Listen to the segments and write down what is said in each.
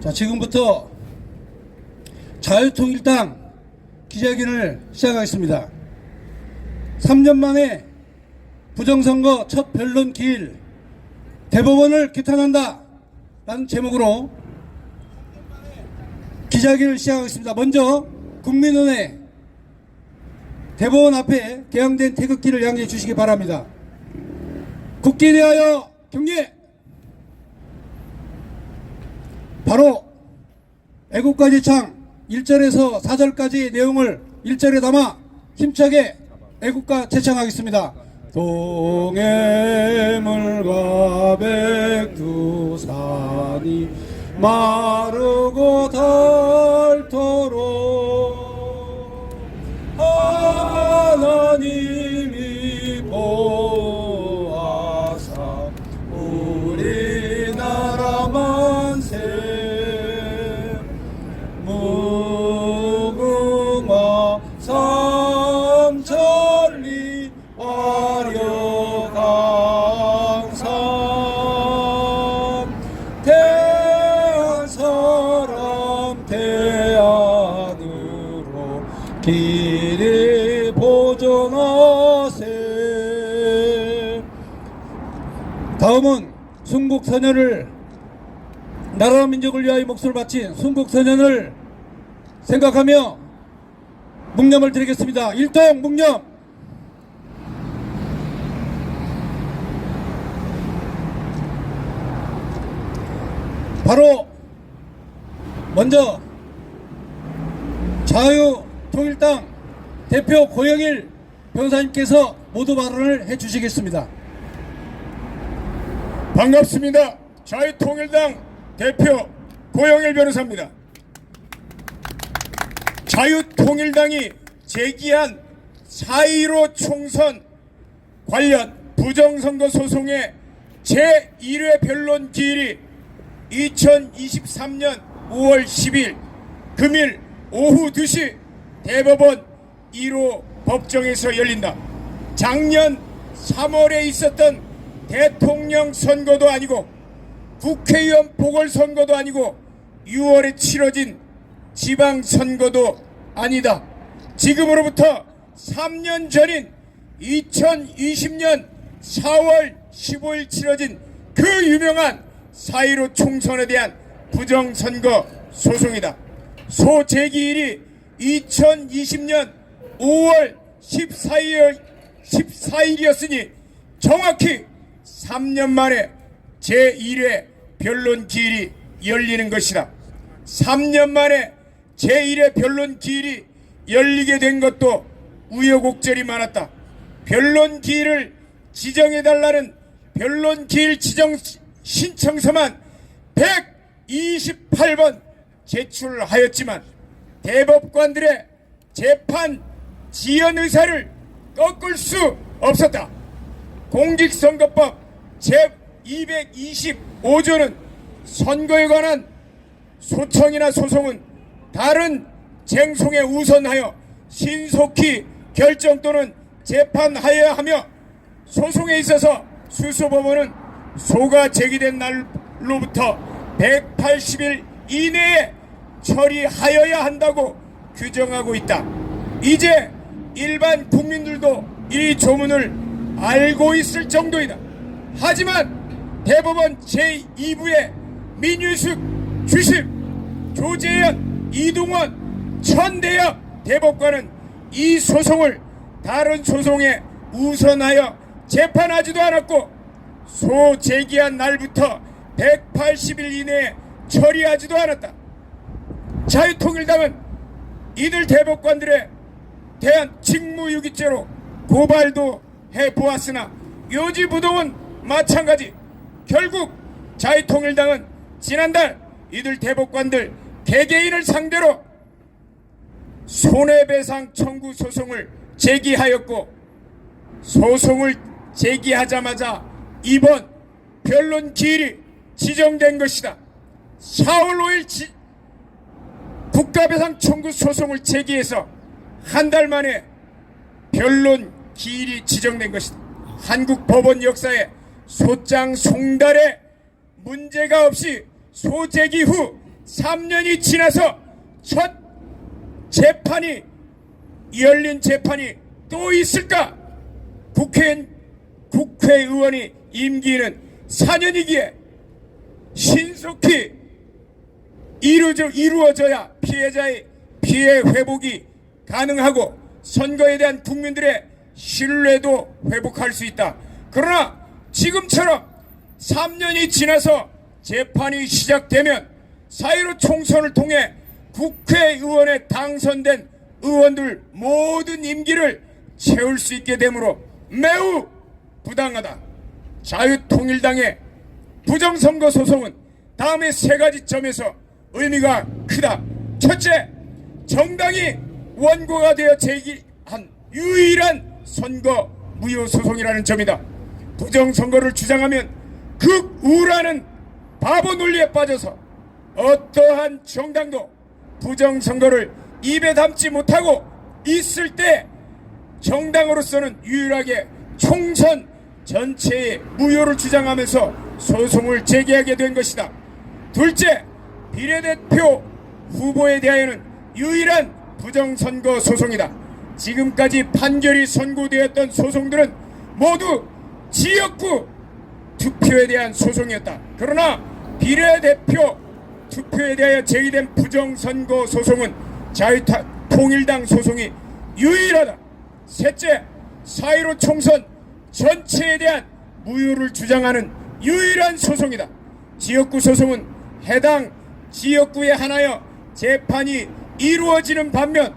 자, 지금부터 자유통일당 기자회견을 시작하겠습니다. 3년 만에 부정선거 첫 변론 기일, 대법원을 규탄한다 라는 제목으로 기자회견을 시작하겠습니다. 먼저 국민은혜 대법원 앞에 개항된 태극기를 양해해 주시기 바랍니다. 국기에 대하여 경례! 바로 애국가 제창 1절에서 4절까지의 내용을 1절에 담아 힘차게 애국가 제창하겠습니다. 동해물과 백두산이 마르고 닳도록 하나님이 보호하사 우리나라 만세 무궁화 삼천리 화려강산 대한 사람 대안으로 길이 보존하세. 다음은 순국선열을 나라 민족을 위하여 목숨을 바친 순국선열을 생각하며 묵념을 드리겠습니다. 일동 묵념. 바로 먼저 자유통일당 대표 고영일 변호사님께서 모두 발언을 해주시겠습니다. 반갑습니다. 자유통일당 대표 고영일 변호사입니다. 자유통일당이 제기한 4.15 총선 관련 부정선거 소송의 제1회 변론 기일이 2023년 5월 10일 금일 오후 2시 대법원 1호 법정에서 열린다. 작년 3월에 있었던 대통령 선거도 아니고 국회의원 보궐선거도 아니고 6월에 치러진 지방선거도 아니다. 지금으로부터 3년 전인 2020년 4월 15일 치러진 그 유명한 4.15 총선에 대한 부정선거 소송이다. 소 제기일이 2020년 5월 14일이었으니 정확히 3년 만에 제1회 변론 기일이 열리는 것이다. 3년 만에 제1회 변론 기일이 열리게 된 것도 우여곡절이 많았다. 변론 기일을 지정해달라는 변론 기일 지정 신청서만 128번 제출하였지만 대법관들의 재판 지연 의사를 꺾을 수 없었다. 공직선거법 제225조는 선거에 관한 소청이나 소송은 다른 쟁송에 우선하여 신속히 결정 또는 재판하여야 하며 소송에 있어서 수소법원은 소가 제기된 날로부터 180일 이내에 처리하여야 한다고 규정하고 있다. 이제 일반 국민들도 이 조문을 알고 있을 정도이다. 하지만 대법원 제2부의 민유숙 주심, 조재현, 이동원, 천대엽 대법관은 이 소송을 다른 소송에 우선하여 재판하지도 않았고 소 제기한 날부터 180일 이내에 처리하지도 않았다. 자유통일당은 이들 대법관들에 대한 직무유기죄로 고발도 해보았으나 요지부동은 마찬가지. 결국 자유통일당은 지난달 이들 대법관들 개개인을 상대로 손해배상 청구 소송을 제기하였고 소송을 제기하자마자 이번 변론 기일이 지정된 것이다. 4월 5일 국가배상 청구 소송을 제기해서 한 달 만에 변론 기일이 지정된 것이다. 한국 법원 역사에 소장 송달에 문제가 없이 소제기 후 3년이 지나서 첫 재판이 열린 재판이 또 있을까? 국회의원이 임기는 4년이기에 신속히 이루어져야 피해자의 피해 회복이 가능하고 선거에 대한 국민들의 신뢰도 회복할 수 있다. 그러나 지금처럼 3년이 지나서 재판이 시작되면 4.15 총선을 통해 국회의원에 당선된 의원들 모든 임기를 채울 수 있게 되므로 매우 부당하다. 자유통일당의 부정선거 소송은 다음에 3가지 점에서 의미가 크다. 첫째, 정당이 원고가 되어 제기한 유일한 선거 무효 소송이라는 점이다. 부정선거를 주장하면 극우라는 바보 논리에 빠져서 어떠한 정당도 부정선거를 입에 담지 못하고 있을 때 정당으로서는 유일하게 총선 전체의 무효를 주장하면서 소송을 제기하게 된 것이다. 둘째, 비례대표 후보에 대하여는 유일한 부정선거 소송이다. 지금까지 판결이 선고되었던 소송들은 모두 지역구 투표에 대한 소송이었다. 그러나 비례대표 투표에 대하여 제기된 부정선거 소송은 자유통일당 소송이 유일하다. 셋째, 4.15 총선 전체에 대한 무효를 주장하는 유일한 소송이다. 지역구 소송은 해당 지역구에 한하여 재판이 이루어지는 반면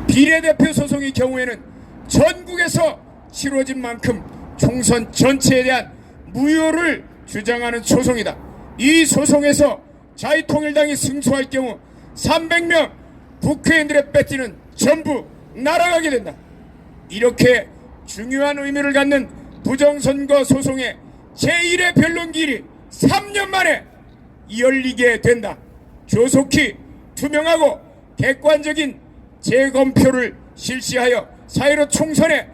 비례대표 소송의 경우에는 전국에서 치러진 만큼 총선 전체에 대한 무효를 주장하는 소송이다. 이 소송에서 자유통일당이 승소할 경우 300명 국회의원들의 배지는 전부 날아가게 된다. 이렇게 중요한 의미를 갖는 부정선거 소송의 제1의 변론기일이 3년 만에 열리게 된다. 조속히 투명하고 객관적인 재검표를 실시하여 4.15 총선의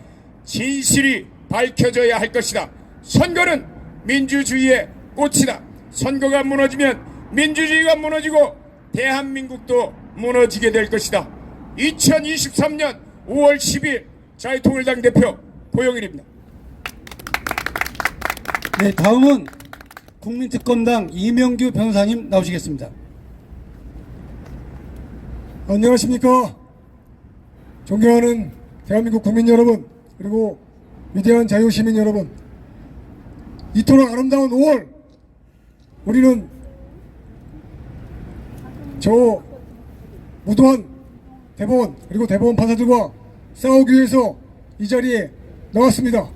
진실이 밝혀져야 할 것이다. 선거는 민주주의의 꽃이다. 선거가 무너지면 민주주의가 무너지고 대한민국도 무너지게 될 것이다. 2023년 5월 10일 자유통일당 대표 고영일입니다. 네, 다음은 국민특검당 이명규 변호사님 나오시겠습니다. 안녕하십니까. 존경하는 대한민국 국민 여러분, 그리고 위대한 자유시민 여러분, 이토록 아름다운 5월, 우리는 저 무도한 대법원 그리고 대법원 판사들과 싸우기 위해서 이 자리에 나왔습니다.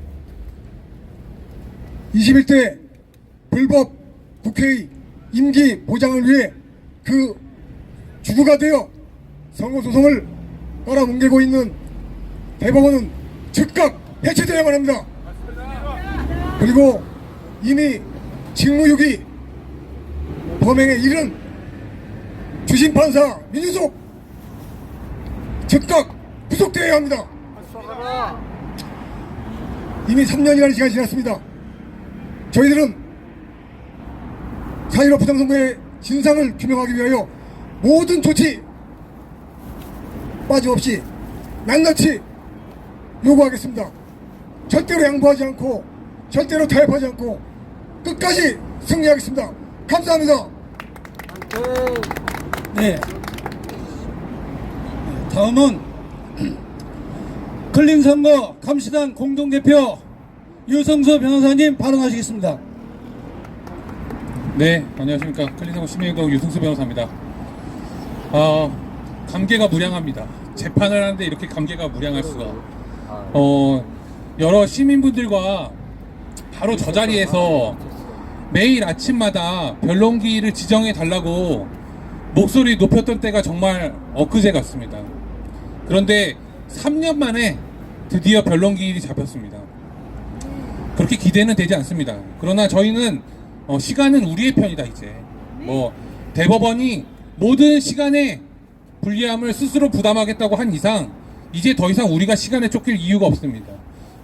21대 불법 국회의 임기 보장을 위해 그 주구가 되어 선거소송을 깔아뭉개고 있는 대법원은 즉각 해체되어야만 합니다. 그리고 이미 직무유기 범행에 이른 주심판사 민윤석 즉각 구속되어야 합니다. 이미 3년이라는 시간이 지났습니다. 저희들은 4.15 부정선거의 진상을 규명하기 위하여 모든 조치 빠짐없이 낱낱이 요구하겠습니다. 절대로 양보하지 않고 절대로 타협하지 않고 끝까지 승리하겠습니다. 감사합니다. 네. 다음은 클린선거 감시단 공동대표 유성수 변호사님 발언하시겠습니다. 네, 안녕하십니까. 클린선거 시민행동 유승수 변호사입니다. 감개가 무량합니다. 재판을 하는데 이렇게 감개가 무량할 수가. 여러 시민분들과 바로 저 자리에서 매일 아침마다 변론기일을 지정해 달라고 목소리 높였던 때가 정말 엊그제 같습니다. 그런데 3년 만에 드디어 변론기일이 잡혔습니다. 그렇게 기대는 되지 않습니다. 그러나 저희는 시간은 우리의 편이다. 이제 대법원이 모든 시간에 불리함을 스스로 부담하겠다고 한 이상 이제 더 이상 우리가 시간에 쫓길 이유가 없습니다.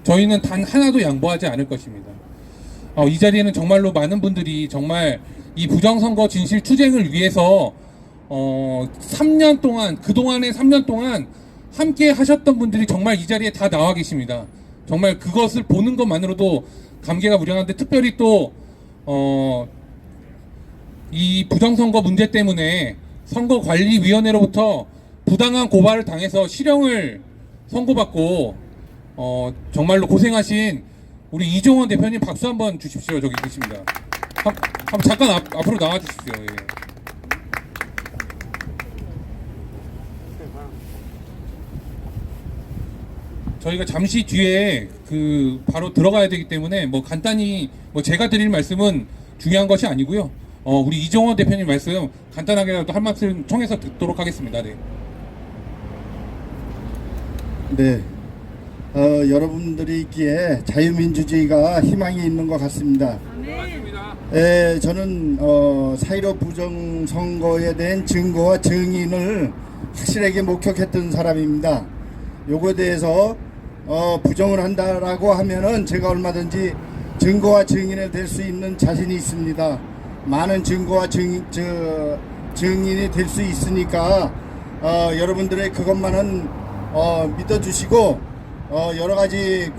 저희는 단 하나도 양보하지 않을 것입니다. 이 자리에는 정말로 많은 분들이 정말 이 부정선거 진실 투쟁을 위해서 3년 동안, 그동안의 3년 동안 함께 하셨던 분들이 정말 이 자리에 다 나와 계십니다. 정말 그것을 보는 것만으로도 감개가 무량한데, 특별히 또 이 부정선거 문제 때문에 선거관리위원회로부터 부당한 고발을 당해서 실형을 선고받고 정말로 고생하신 우리 이종원 대표님 박수 한번 주십시오. 저기 계십니다. 한번 잠깐 앞으로 나와 주십시오. 예. 저희가 잠시 뒤에 바로 들어가야 되기 때문에 간단히 제가 드릴 말씀은 중요한 것이 아니고요. 우리 이종원 대표님 말씀 간단하게라도 한 말씀 청해서 듣도록 하겠습니다. 네. 네. 여러분들이 있기에 자유민주주의가 희망이 있는 것 같습니다. 맞습니다. 저는 4.15 부정선거에 대한 증거와 증인을 확실하게 목격했던 사람입니다. 요거에 대해서 부정을 한다라고 하면은 제가 얼마든지 증거와 증인이 될 수 있는 자신이 있습니다. 많은 증거와 증인이 될 수 있으니까 여러분들의 그것만은 믿어주시고 여러 가지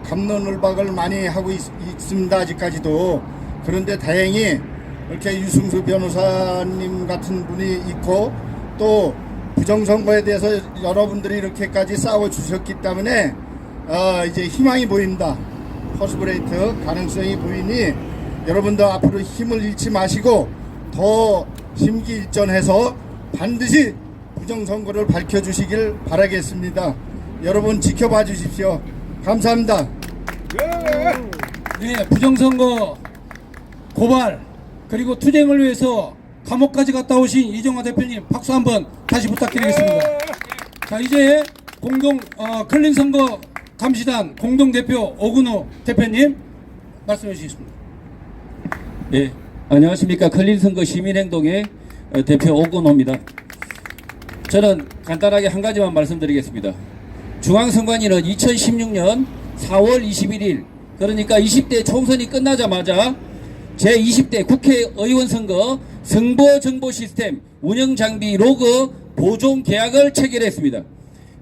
갑론을박을 많이 하고 있습니다. 아직까지도. 그런데 다행히 이렇게 유승수 변호사님 같은 분이 있고 또 부정선거에 대해서 여러분들이 이렇게까지 싸워주셨기 때문에 이제 희망이 보인다. 퍼스브레이트 가능성이 보이니 여러분들 앞으로 힘을 잃지 마시고 더 심기일전해서 반드시 부정선거를 밝혀주시길 바라겠습니다. 여러분 지켜봐 주십시오. 감사합니다. 네, 부정선거 고발 그리고 투쟁을 위해서 감옥까지 갔다 오신 이종화 대표님 박수 한번 다시 부탁드리겠습니다. 자, 이제 클린선거 감시단 공동대표 오근호 대표님 말씀해 주시겠습니다. 예, 안녕하십니까. 클린선거 시민행동의 대표 오근호입니다. 저는 간단하게 한 가지만 말씀드리겠습니다. 중앙선관위는 2016년 4월 21일, 그러니까 20대 총선이 끝나자마자 제20대 국회의원 선거 선거정보 시스템 운영장비 로그 보존 계약을 체결했습니다.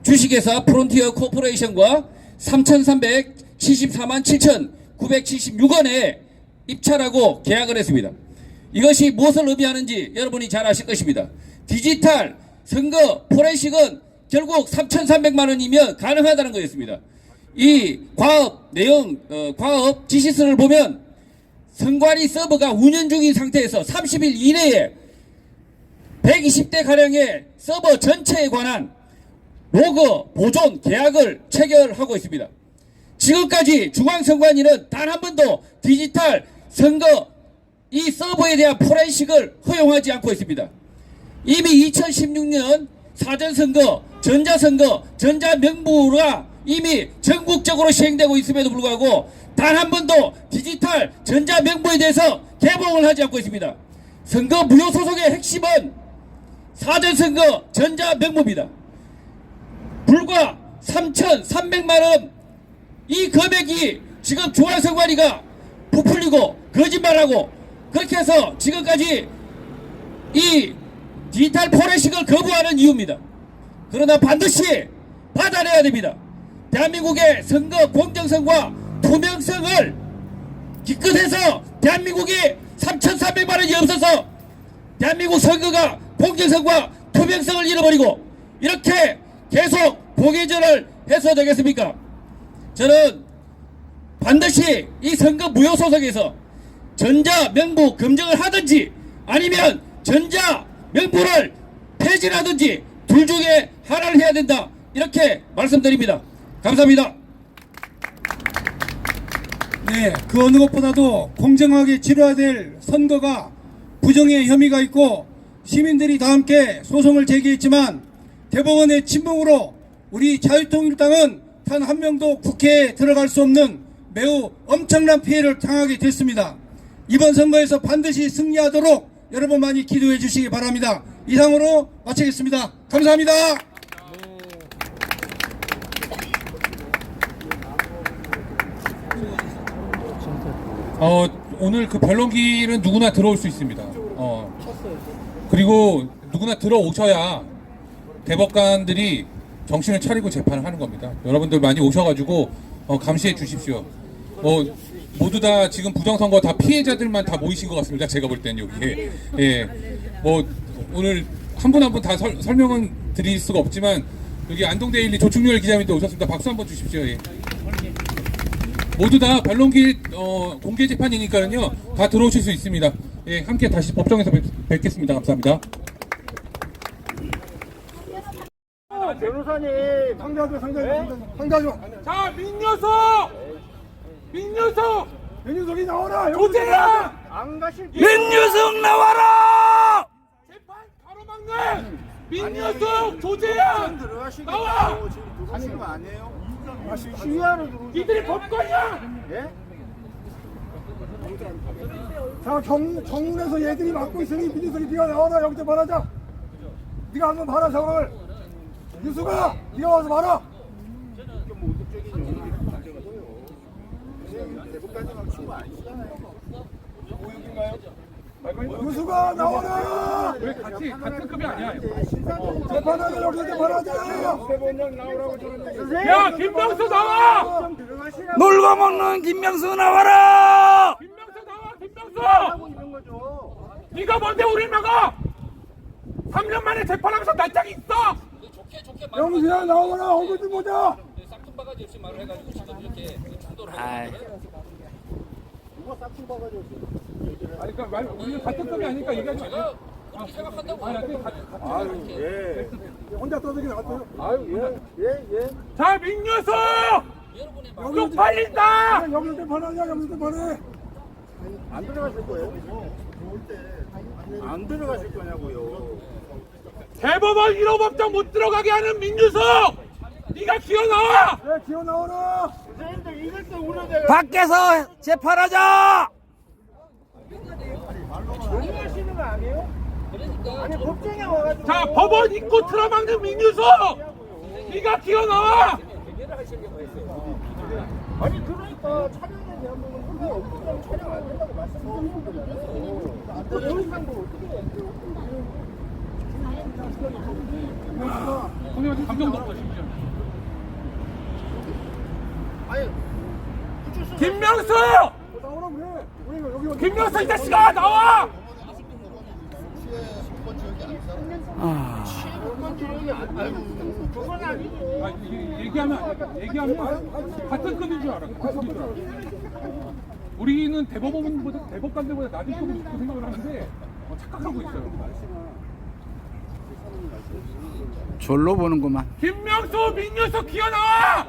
주식회사 프론티어 코퍼레이션과 3,374만 7,976원에 입찰하고 계약을 했습니다. 이것이 무엇을 의미하는지 여러분이 잘 아실 것입니다. 디지털 선거 포렌식은 결국 3,300만 원이면 가능하다는 거였습니다. 이 과업 내용, 과업 지시서를 보면 선관위 서버가 운영 중인 상태에서 30일 이내에 120대 가량의 서버 전체에 관한 로그 보존 계약을 체결하고 있습니다. 지금까지 중앙선관위는 단 한 번도 디지털 선거 이 서버에 대한 포렌식을 허용하지 않고 있습니다. 이미 2016년 사전선거, 전자선거, 전자명부가 이미 전국적으로 시행되고 있음에도 불구하고 단 한 번도 디지털 전자명부에 대해서 개봉을 하지 않고 있습니다. 선거 무효 소송의 핵심은 사전선거 전자명부입니다. 불과 3,300만원 이 금액이 지금 중앙선관위가 부풀리고 거짓말하고 그렇게 해서 지금까지 이 디지털 포렌식을 거부하는 이유입니다. 그러나 반드시 받아내야 됩니다. 대한민국의 선거 공정성과 투명성을 기껏해서 대한민국이 3,300만원이 없어서 대한민국 선거가 공정성과 투명성을 잃어버리고 이렇게 계속 고개전을 해서 되겠습니까? 저는 반드시 이 선거 무효 소송에서 전자명부 검증을 하든지 아니면 전자명부를 폐지하든지 둘 중에 하나를 해야 된다 이렇게 말씀드립니다. 감사합니다. 네, 그 어느 것보다도 공정하게 치러야 될 선거가 부정의 혐의가 있고 시민들이 다 함께 소송을 제기했지만 대법원의 침묵으로 우리 자유통일당은 단 한 명도 국회에 들어갈 수 없는 매우 엄청난 피해를 당하게 됐습니다. 이번 선거에서 반드시 승리하도록 여러분 많이 기도해 주시기 바랍니다. 이상으로 마치겠습니다. 감사합니다. 오늘 그 변론기는 누구나 들어올 수 있습니다. 그리고 누구나 들어오셔야 대법관들이 정신을 차리고 재판을 하는 겁니다. 여러분들 많이 오셔가지고 감시해 주십시오. 모두 다 지금 부정선거 다 피해자들만 다 모이신 것 같습니다. 제가 볼 땐 여기에. 예. 오늘 한 분 한 분 다 설명은 드릴 수가 없지만 여기 안동데일리 조충렬 기자님도 오셨습니다. 박수 한번 주십시오. 예. 모두 다 변론기 공개 재판이니까요. 다 들어오실 수 있습니다. 예, 함께 다시 법정에서 뵙겠습니다. 감사합니다. 변호사님 상대하죠. 자, 민유석이 나와라. 조재야 안 가실 민유석 나와라. 재판 가로막는 민유석 조재야 나와. 가시는 거 아니에요? 시위하러 들어오세요. 이들이 법관이야. 예? 자, 정문에서 얘들이 막고 있으니 민유석이 네가 나와라. 여기서 말하자. 네가 한번 봐라 상황을. 유수가 네가 와서 봐라. 유수가 나와라. 왜 같은 급이 아니야? 재판하자. 여기서 재판하자. 야, 김명수 나와. 놀고 먹는 김명수 나와라! 김명수 나와. 김명수. 네가 뭔데 우리 막아? 3년 만에 재판하면서 날짜기 있어. 영수야 나와라. 얼굴 좀 보자. 쌍둥바가지 없이 말을 해가지고 지금 이렇게 충돌을 아이. 아니 그러니까 우리 같은 급이 아니니까 얘기하지 마. 그렇게 생각한다고. 예. 혼자 떠들기 나왔어요. 아유 예. 자, 민유석 여러분의 쪽팔린다. 여기서 재판하냐. 여기서 재판해. 안 들어가실 거예요? 안 들어가실 거냐고요? 대법원 1호 법정 못 들어가게 하는 민유석. 네가 기어 나와. 네, 기어 나오라. 선생님들 이럴 때 우려돼요. 밖에서 재판하자! 너무하시는 거 아니에요? 아니 법정에 와가지고 자, 법원 입구 틀어막는 민유석. 네가 기어 나와. 아니 그러니까 촬영에 대한 부분은 그게 없으면 촬영 안 된다고 말씀드리는 거잖아요. 또 영상 뭐 어떻게 해요? 선생님 감정 높아 심지어. 아니 김명수. 나오라 그래. 우리 여기 김명수 이 자식아 나와. 그건 아니죠. 얘기하면 같은 급인 줄 알아. 같은 급인 줄 알아. 우리는 대법관들보다 낮은 급인 줄 생각을 하는데 착각하고 있어요. 졸로 보는구만. 김명수, 민유석 기어 나와.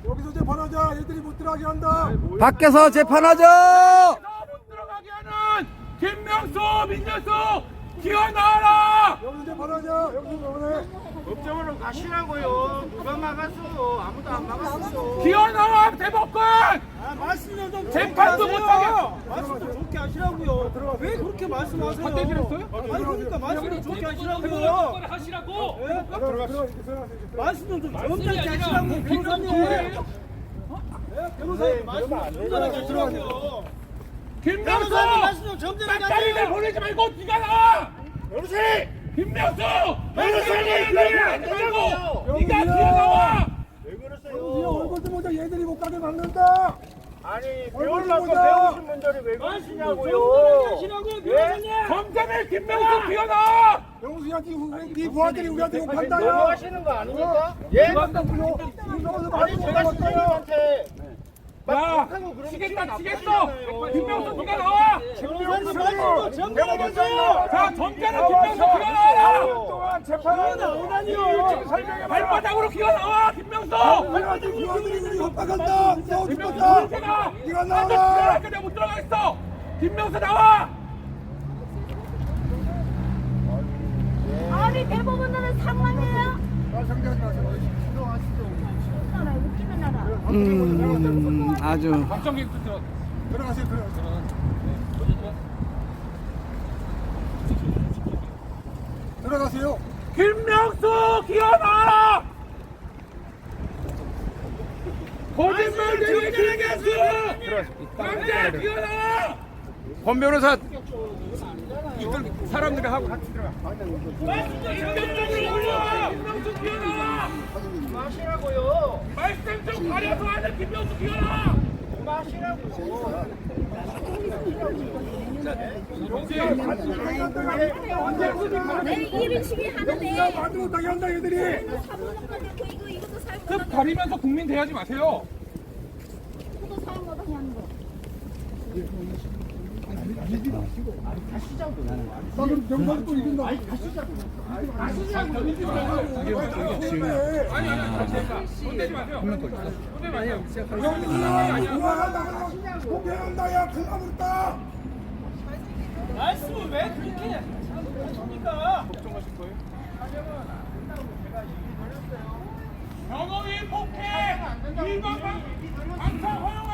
여기서 재판하자. 애들이 못 들어가게 한다. 밖에서 재판하자! 못 들어가게 하는 김명수, 민유석 기어 나와라. 여기서 재판하자. 여기서 재판해. 법정으로 가시라고요. 누가 막았어? 아무도 안 막았어. 기어 나와 대법관. 말씀 좀 재판도 못하게. 말씀 좀 좋게 하시라고요. 왜 그렇게 말씀하세요? 밭대 들었어요? 아니 그러니까 말씀 좀 좋게 하시라고요. 하시라고. 말씀 좀 점잖게 하시라고. 변호사님. 변호사님 말씀 좀 점잖게 하시라고요. 김명수. 변호사님 말씀 좀 점잖게 짝다리를 하세요. 보내지 말고 네가 나와. 변호사님. 김명수. 변호사님. 하지 말고 네가 기어 나와. 왜 네 그러세요? 얼굴 좀 보자. 얘들이 못 가게 막는다. 아니 얼굴 배울 만큼 보자. 배우신 분들이 왜 그러시냐고요. 예? 검찰에 김명수 기어 나와. 영수야, 네 부하들이 우리한테 너무 욕한다야. 하시는 거 아닙니까? 예? 아니 제가 시장님한테 야, 치겠다 치겠어. 김명수 네가 나와. 자, 점잖은 김명수 기어 나와라. 발바닥으로 기어 나와. 김명수. 부하들이 우리 협박한다. 싸워 죽겠다. 네가 나와라. 내가 못 들어가겠어. 김명수 나와. 아니 대법원은 상황이에요? 아주. 박정희 들어. 들어가세요. 들어가세요. 김명수 기어 나와라. 거짓말쟁이 김명수. 권 변호사 이끌 사람들이 하고 같이 들어가. 마시라고요. 말씀 좀 가려서 하는 김명수 비워라. 마시라고요. 내 이런 식이 하는데 만들 못하게 한다 얘들이. 사보는 건데 이것도 살고 급 가리면서 국민 대하지 마세요. 그것도 사는 거다 하는 거. 나는 병만 또 이긴다. 아니 손대지 마세요. 손대지 마세요. 그만하다가 공개한다야 큰일 나버렸다. 말씀을 왜 그렇게 하십니까? 병원이 폭행, 일반 방사 허용